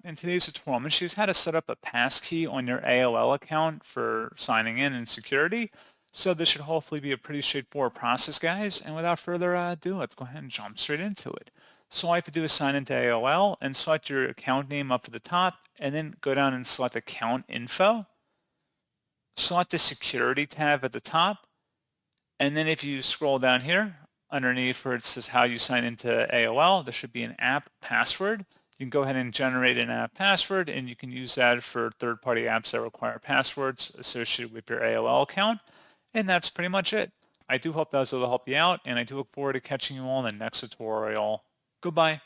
In today's tutorial, I'm going to show you how to set up a passkey on your AOL account for signing in and security. So this should hopefully be a pretty straightforward process, guys. And without further ado, let's go ahead and jump straight into it. So all you have to do is sign into AOL and select your account name up at the top, and then go down and select account info. Select the security tab at the top. And then if you scroll down here, underneath where it says how you sign into AOL, there should be an app password. You can go ahead and generate an app password, and you can use that for third-party apps that require passwords associated with your AOL account. And that's pretty much it. I do hope that was able to help you out, and I do look forward to catching you all in the next tutorial. Goodbye.